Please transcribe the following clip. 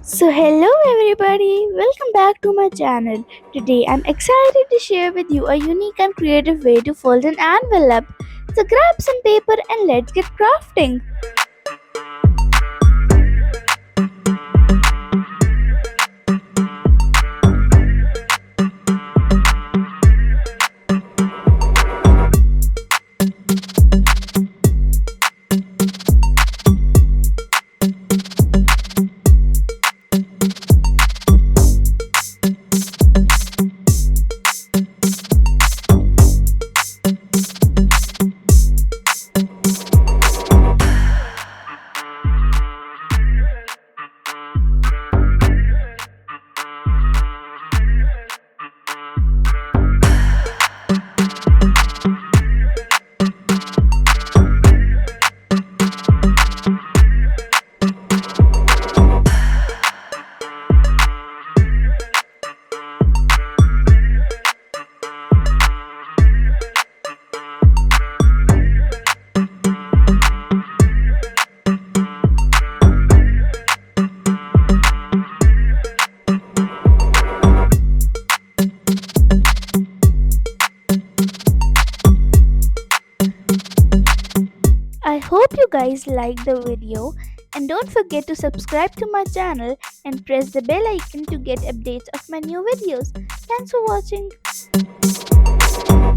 Hello everybody, welcome back to my channel. Today I'm excited to share with you a unique and creative way to fold an envelope. So grab some paper and let's get crafting. I hope you guys liked the video and don't forget to subscribe to my channel and press the bell icon to get updates of my new videos. Thanks for watching.